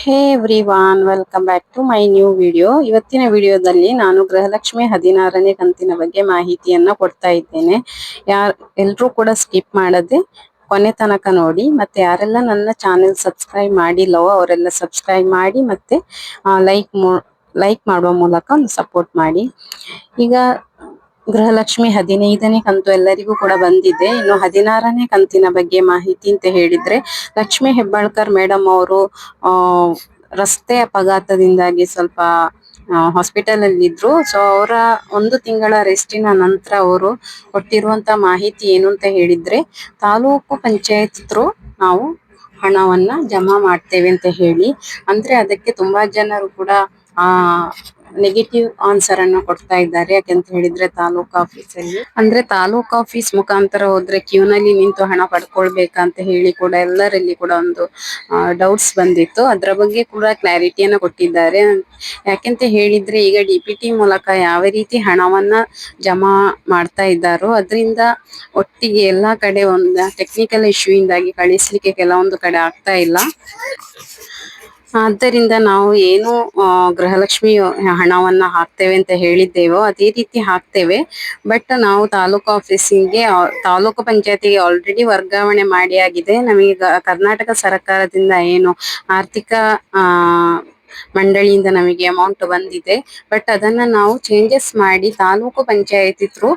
Hey everyone, welcome back to my new video. ಇವತ್ತಿನ ವಿಡಿಯೋದಲ್ಲಿ ನಾನು ಗೃಹಲಕ್ಷ್ಮಿ 16ನೇ ಕಂತಿನ ಬಗ್ಗೆ ಮಾಹಿತಿಯನ್ನ ಕೊಡ್ತಾ ಇದ್ದೇನೆ. ಎಲ್ರೂ ಕೂಡ ಸ್ಕಿಪ್ ಮಾಡದೆ ಕೊನೆ ತನಕ ನೋಡಿ. ಮತ್ತೆ ಯಾರೆಲ್ಲ ನನ್ನ ಚಾನೆಲ್ ಸಬ್ಸ್ಕ್ರೈಬ್ ಮಾಡಿಲ್ಲವೋ ಅವರೆಲ್ಲ ಸಬ್ಸ್ಕ್ರೈಬ್ ಮಾಡಿ ಮತ್ತೆ ಲೈಕ್ ಮಾಡುವ ಮೂಲಕ ಸಪೋರ್ಟ್ ಮಾಡಿ. ಈಗ ಗೃಹಲಕ್ಷ್ಮಿ 15ನೇ ಕಂತು ಎಲ್ಲರಿಗೂ ಕೂಡ ಬಂದಿದೆ. ಇನ್ನು 16ನೇ ಕಂತಿನ ಬಗ್ಗೆ ಮಾಹಿತಿ ಅಂತ ಹೇಳಿದ್ರೆ, ಲಕ್ಷ್ಮಿ ಹೆಬ್ಬಾಳ್ಕರ್ ಮೇಡಮ್ ಅವರು ರಸ್ತೆ ಅಪಘಾತದಿಂದಾಗಿ ಸ್ವಲ್ಪ ಹಾಸ್ಪಿಟಲ್ ಅಲ್ಲಿ ಇದ್ರು. ಸೊ ಅವರ 1 ತಿಂಗಳ ರೆಸ್ಟಿನ ನಂತರ ಅವರು ಕೊಟ್ಟಿರುವಂತ ಮಾಹಿತಿ ಏನು ಅಂತ ಹೇಳಿದ್ರೆ, ತಾಲೂಕು ಪಂಚಾಯತ್ ಥ್ರೂ ನಾವು ಹಣವನ್ನ ಜಮಾ ಮಾಡ್ತೇವೆ ಅಂತ ಹೇಳಿ. ಅಂದ್ರೆ ಅದಕ್ಕೆ ತುಂಬಾ ಜನರು ಕೂಡ ನೆಗೆಟಿವ್ ಆನ್ಸರ್ ಅನ್ನು ಕೊಡ್ತಾ ಇದ್ದಾರೆ. ಯಾಕಂತ ಹೇಳಿದ್ರೆ ತಾಲೂಕ್ ಆಫೀಸ್ ಮುಖಾಂತರ ಹೋದ್ರೆ ಕ್ಯೂನಲ್ಲಿ ನಿಂತು ಹಣ ಪಡ್ಕೊಳ್ಬೇಕಂತ ಹೇಳಿ ಕೂಡ ಎಲ್ಲರಲ್ಲಿ ಕೂಡ ಒಂದು ಡೌಟ್ಸ್ ಬಂದಿತ್ತು. ಅದರ ಬಗ್ಗೆ ಕೂಡ ಕ್ಲಾರಿಟಿಯನ್ನ ಕೊಟ್ಟಿದ್ದಾರೆ. ಯಾಕೆಂತ ಹೇಳಿದ್ರೆ, ಈಗ DPT ಮೂಲಕ ಯಾವ ರೀತಿ ಹಣವನ್ನ ಜಮಾ ಮಾಡ್ತಾ ಇದ್ದಾರೋ ಅದರಿಂದ ಒಟ್ಟಿಗೆ ಎಲ್ಲಾ ಕಡೆ ಒಂದು ಟೆಕ್ನಿಕಲ್ ಇಶ್ಯೂ ಇಂದಾಗಿ ಕಳಿಸ್ಲಿಕ್ಕೆ ಕೆಲವೊಂದು ಕಡೆ ಆಗ್ತಾ ಇಲ್ಲ. ಆದ್ದರಿಂದ ನಾವು ಏನು ಗೃಹಲಕ್ಷ್ಮಿ ಹಣವನ್ನ ಹಾಕ್ತೇವೆ ಅಂತ ಹೇಳಿದ್ದೇವೋ ಅದೇ ರೀತಿ ಹಾಕ್ತೇವೆ. ಬಟ್ ನಾವು ತಾಲೂಕು ಪಂಚಾಯತಿಗೆ ಆಲ್ರೆಡಿ ವರ್ಗಾವಣೆ ಮಾಡಿ ಆಗಿದೆ. ನಮಗೆ ಕರ್ನಾಟಕ ಸರ್ಕಾರದಿಂದ ಏನು ಆರ್ಥಿಕ ಮಂಡಳಿಯಿಂದ ನಮಗೆ ಅಮೌಂಟ್ ಬಂದಿದೆ. ಬಟ್ ಅದನ್ನ ನಾವು ಚೇಂಜಸ್ ಮಾಡಿ ತಾಲೂಕು ಪಂಚಾಯತಿ ಥ್ರೂ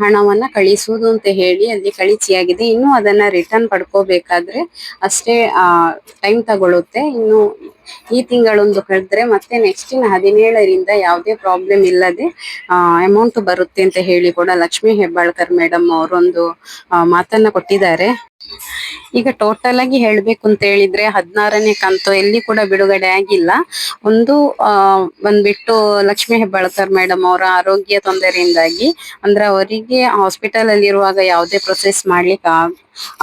ಹಣವನ್ನ ಕಳಿಸುವುದು ಅಂತ ಹೇಳಿ ಅಲ್ಲಿ ಕಳಿಸಿಯಾಗಿದೆ. ಇನ್ನು ಅದನ್ನ ರಿಟರ್ನ್ ಪಡ್ಕೋಬೇಕಾದ್ರೆ ಅಷ್ಟೇ ಟೈಮ್ ತಗೊಳುತ್ತೆ. ಇನ್ನು ಈ ತಿಂಗಳೊಂದು ಕಳೆದ್ರೆ ಮತ್ತೆ ನೆಕ್ಸ್ಟಿನ 17ರಿಂದ ಯಾವುದೇ ಪ್ರಾಬ್ಲಮ್ ಇಲ್ಲದೆ ಅಮೌಂಟ್ ಬರುತ್ತೆ ಅಂತ ಹೇಳಿ ಕೂಡ ಲಕ್ಷ್ಮಿ ಹೆಬ್ಬಾಳ್ಕರ್ ಮೇಡಮ್ ಅವರೊಂದು ಮಾತನ್ನ ಕೊಟ್ಟಿದ್ದಾರೆ. ಈಗ ಟೋಟಲ್ ಆಗಿ ಹೇಳ್ಬೇಕು ಅಂತ ಹೇಳಿದ್ರೆ 16ನೇ ಕಂತು ಎಲ್ಲಿ ಕೂಡ ಬಿಡುಗಡೆ ಆಗಿಲ್ಲ. ಬಂದ್ಬಿಟ್ಟು ಲಕ್ಷ್ಮಿ ಹೆಬ್ಬಾಳ್ಕರ್ ಮೇಡಮ್ ಅವರ ಆರೋಗ್ಯ ತೊಂದರೆಯಿಂದಾಗಿ, ಅಂದ್ರೆ ಅವರಿಗೆ ಹಾಸ್ಪಿಟಲ್ ಅಲ್ಲಿ ಇರುವಾಗ ಯಾವುದೇ ಪ್ರೊಸೆಸ್ ಮಾಡ್ಲಿಕ್ಕೆ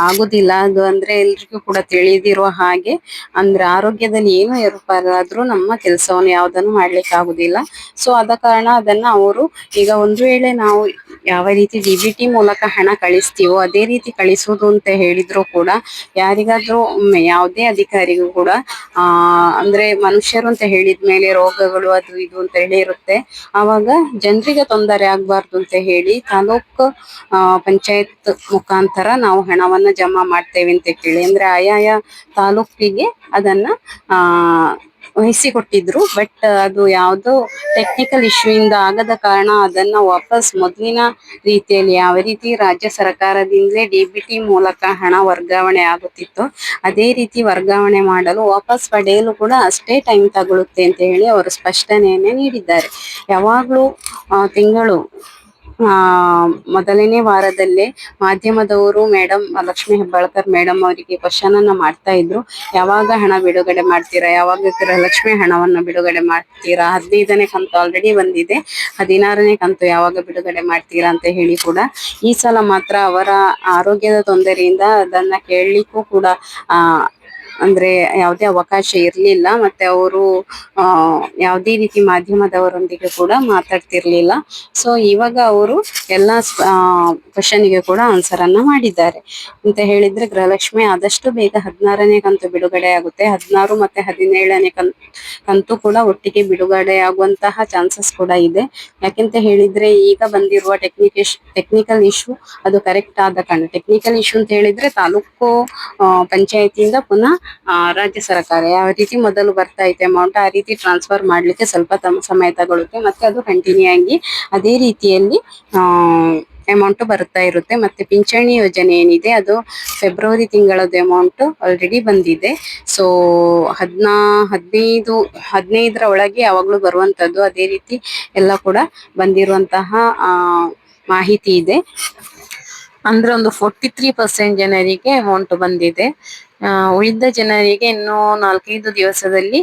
ಆಗುದಿಲ್ಲ. ಅದು ಅಂದ್ರೆ ಎಲ್ರಿಗೂ ಕೂಡ ತಿಳಿದಿರುವ ಹಾಗೆ, ಅಂದ್ರೆ ಆರೋಗ್ಯದಲ್ಲಿ ಏನು ಏರುಪೇರಾದ್ರೂ ನಮ್ಮ ಕೆಲಸವನ್ನು ಯಾವುದನ್ನು ಮಾಡ್ಲಿಕ್ಕೆ ಆಗುದಿಲ್ಲ. ಸೊ ಆದ ಕಾರಣ ಅದನ್ನ ಅವರು ಈಗ ಒಂದು ವೇಳೆ ನಾವು ಯಾವ ರೀತಿ DBT ಮೂಲಕ ಹಣ ಕಳಿಸ್ತೀವೋ ಅದೇ ರೀತಿ ಕಳಿಸುವುದು ಅಂತ ಹೇಳಿದ್ರು ಕೂಡ, ಯಾರಿಗಾದ್ರೂ ಯಾವುದೇ ಅಧಿಕಾರಿಗೂ ಕೂಡ ಅಂದ್ರೆ ಮನುಷ್ಯರು ಅಂತ ಹೇಳಿದ್ಮೇಲೆ ರೋಗಗಳು ಅದು ಇದು ಅಂತ ಹೇಳಿ ಇರುತ್ತೆ. ಆವಾಗ ಜನರಿಗೆ ತೊಂದರೆ ಆಗ್ಬಾರ್ದು ಅಂತ ಹೇಳಿ ತಾಲೂಕ್ ಪಂಚಾಯತ್ ಮುಖಾಂತರ ನಾವು ಹಣವನ್ನ ಜಮಾ ಮಾಡ್ತೇವೆ ಅಂತ ಕೇಳಿ, ಅಂದ್ರೆ ಆಯಾಯ ತಾಲೂಕಿಗೆ ಅದನ್ನ ವಹಿಸಿಕೊಟ್ಟಿದ್ರು. ಬಟ್ ಅದು ಯಾವುದೋ ಟೆಕ್ನಿಕಲ್ ಇಶ್ಯೂ ಇಂದ ಆಗದ ಕಾರಣ ಅದನ್ನ ವಾಪಸ್ ಮೊದಲಿನ ರೀತಿಯಲ್ಲಿ ಯಾವ ರೀತಿ ರಾಜ್ಯ ಸರ್ಕಾರದಿಂದಲೇ DBT ಮೂಲಕ ಹಣ ವರ್ಗಾವಣೆ ಆಗುತ್ತಿತ್ತು ಅದೇ ರೀತಿ ವರ್ಗಾವಣೆ ಮಾಡಲು ವಾಪಸ್ ಪಡೆಯಲು ಕೂಡ ಅಷ್ಟೇ ಟೈಮ್ ತಗೊಳುತ್ತೆ ಅಂತ ಹೇಳಿ ಅವರು ಸ್ಪಷ್ಟನೆಯನ್ನೇ ನೀಡಿದ್ದಾರೆ. ಯಾವಾಗ್ಲೂ ತಿಂಗಳು ಮೊದಲನೇ ವಾರದಲ್ಲೇ ಮಾಧ್ಯಮದವರು ಲಕ್ಷ್ಮಿ ಹೆಬ್ಬಾಳ್ಕರ್ ಮೇಡಮ್ ಅವರಿಗೆ ಕ್ವಶನ್ ಅನ್ನ ಮಾಡ್ತಾ ಇದ್ರು. ಯಾವಾಗ ಹಣ ಬಿಡುಗಡೆ ಮಾಡ್ತೀರಾ, ಯಾವಾಗ ಗೃಹಲಕ್ಷ್ಮಿ ಹಣವನ್ನ ಬಿಡುಗಡೆ ಮಾಡ್ತೀರಾ, 15ನೇ ಕಂತು ಆಲ್ರೆಡಿ ಬಂದಿದೆ, 16ನೇ ಕಂತು ಯಾವಾಗ ಬಿಡುಗಡೆ ಮಾಡ್ತೀರಾ ಅಂತ ಹೇಳಿ ಕೂಡ. ಈ ಸಲ ಮಾತ್ರ ಅವರ ಆರೋಗ್ಯದ ತೊಂದರೆಯಿಂದ ಅದನ್ನ ಕೇಳಲಿಕ್ಕೂ ಕೂಡ ಅಂದ್ರೆ ಯಾವುದೇ ಅವಕಾಶ ಇರ್ಲಿಲ್ಲ. ಮತ್ತೆ ಅವರು ಯಾವುದೇ ರೀತಿ ಮಾಧ್ಯಮದವರೊಂದಿಗೆ ಕೂಡ ಮಾತಾಡ್ತಿರ್ಲಿಲ್ಲ. ಸೊ ಇವಾಗ ಅವರು ಎಲ್ಲಾ ಕ್ವಶನ್ಗೆ ಕೂಡ ಆನ್ಸರ್ ಅನ್ನ ಮಾಡಿದ್ದಾರೆ. ಅಂತ ಹೇಳಿದ್ರೆ ಗೃಹಲಕ್ಷ್ಮಿ ಆದಷ್ಟು ಬೇಗ 16ನೇ ಕಂತು ಬಿಡುಗಡೆ ಆಗುತ್ತೆ. 16 ಮತ್ತೆ 17ನೇ ಕಂತು ಕೂಡ ಒಟ್ಟಿಗೆ ಬಿಡುಗಡೆ ಆಗುವಂತಹ ಚಾನ್ಸಸ್ ಕೂಡ ಇದೆ. ಯಾಕೆಂತ ಹೇಳಿದ್ರೆ ಈಗ ಬಂದಿರುವ ಟೆಕ್ನಿಕಲ್ ಇಶ್ಯೂ ಅದು ಕರೆಕ್ಟ್ ಆದ ಕಾರಣ. ಟೆಕ್ನಿಕಲ್ ಇಶ್ಯೂ ಅಂತ ಹೇಳಿದ್ರೆ ತಾಲೂಕು ಪಂಚಾಯತಿಯಿಂದ ಪುನಃ ರಾಜ್ಯ ಸರ್ಕಾರ ಯಾವ ರೀತಿ ಮೊದಲು ಬರ್ತಾ ಇದೆ ಅಮೌಂಟ್ ಆ ರೀತಿ ಟ್ರಾನ್ಸ್ಫರ್ ಮಾಡ್ಲಿಕ್ಕೆ ಸ್ವಲ್ಪ ಸಮಯ ತಗೊಳುತ್ತೆ. ಮತ್ತೆ ಅದು ಕಂಟಿನ್ಯೂ ಆಗಿ ಅದೇ ರೀತಿಯಲ್ಲಿ ಅಮೌಂಟ್ ಬರುತ್ತಾ ಇರುತ್ತೆ. ಮತ್ತೆ ಪಿಂಚಣಿ ಯೋಜನೆ ಏನಿದೆ ಅದು ಫೆಬ್ರವರಿ ತಿಂಗಳದ ಅಮೌಂಟ್ ಆಲ್ರೆಡಿ ಬಂದಿದೆ. ಸೊ 15ರ ಒಳಗೆ ಯಾವಾಗ್ಲೂ ಬರುವಂತದ್ದು. ಅದೇ ರೀತಿ ಎಲ್ಲ ಕೂಡ ಬಂದಿರುವಂತಹ ಮಾಹಿತಿ ಇದೆ. ಅಂದ್ರೆ ಒಂದು 43% ಜನರಿಗೆ ಅಮೌಂಟ್ ಬಂದಿದೆ. ಉಳಿದ ಜನರಿಗೆ ಇನ್ನು 4-5 ದಿವಸದಲ್ಲಿ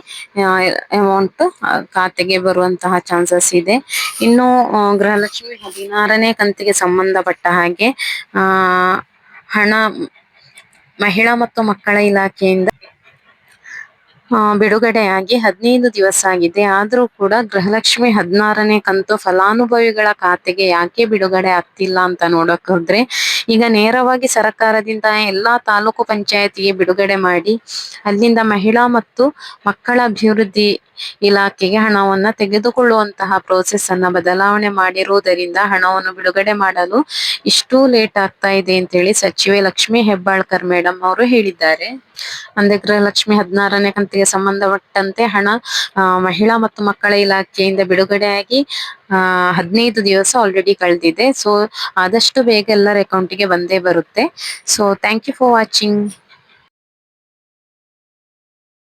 ಅಮೌಂಟ್ ಖಾತೆಗೆ ಬರುವಂತಹ ಚಾನ್ಸಸ್ ಇದೆ. ಇನ್ನು ಗೃಹಲಕ್ಷ್ಮಿ 16ನೇ ಕಂತಿಗೆ ಸಂಬಂಧಪಟ್ಟ ಹಾಗೆ ಹಣ ಮಹಿಳಾ ಮತ್ತು ಮಕ್ಕಳ ಇಲಾಖೆಯಿಂದ ಬಿಡುಗಡೆಯಾಗಿ 15 ದಿವಸ ಆಗಿದೆ. ಆದ್ರೂ ಕೂಡ ಗೃಹಲಕ್ಷ್ಮಿ 16ನೇ ಕಂತು ಫಲಾನುಭವಿಗಳ ಖಾತೆಗೆ ಯಾಕೆ ಬಿಡುಗಡೆ ಆಗ್ತಿಲ್ಲ ಅಂತ ನೋಡಕ್ ಹೋದ್ರೆ, ಈಗ ನೇರವಾಗಿ ಸರ್ಕಾರದಿಂದ ಎಲ್ಲಾ ತಾಲೂಕು ಪಂಚಾಯತಿಗೆ ಬಿಡುಗಡೆ ಮಾಡಿ ಅಲ್ಲಿಂದ ಮಹಿಳಾ ಮತ್ತು ಮಕ್ಕಳ ಅಭಿವೃದ್ಧಿ ಇಲಾಖೆಗೆ ಹಣವನ್ನ ತೆಗೆದುಕೊಳ್ಳುವಂತಹ ಪ್ರೋಸೆಸ್ ಅನ್ನ ಬದಲಾವಣೆ ಮಾಡಿರುವುದರಿಂದ ಹಣವನ್ನು ಬಿಡುಗಡೆ ಮಾಡಲು ಇಷ್ಟು ಲೇಟ್ ಆಗ್ತಾ ಇದೆ ಅಂತೇಳಿ ಸಚಿವೆ ಲಕ್ಷ್ಮಿ ಹೆಬ್ಬಾಳ್ಕರ್ ಮೇಡಮ್ ಅವರು ಹೇಳಿದ್ದಾರೆ. ಅಂದ್ರೆ ಗೃಹಲಕ್ಷ್ಮಿ 16ನೇ ಕಂತಿಗೆ ಸಂಬಂಧಪಟ್ಟಂತೆ ಹಣ ಮಹಿಳಾ ಮತ್ತು ಮಕ್ಕಳ ಇಲಾಖೆಯಿಂದ ಬಿಡುಗಡೆಯಾಗಿ 15 ದಿವಸ ಆಲ್ರೆಡಿ ಕಳೆದಿದೆ. ಸೊ ಆದಷ್ಟು ಬೇಗ ಎಲ್ಲರ ಅಕೌಂಟಿಗೆ ಬಂದೇ ಬರುತ್ತೆ. So thank you for watching.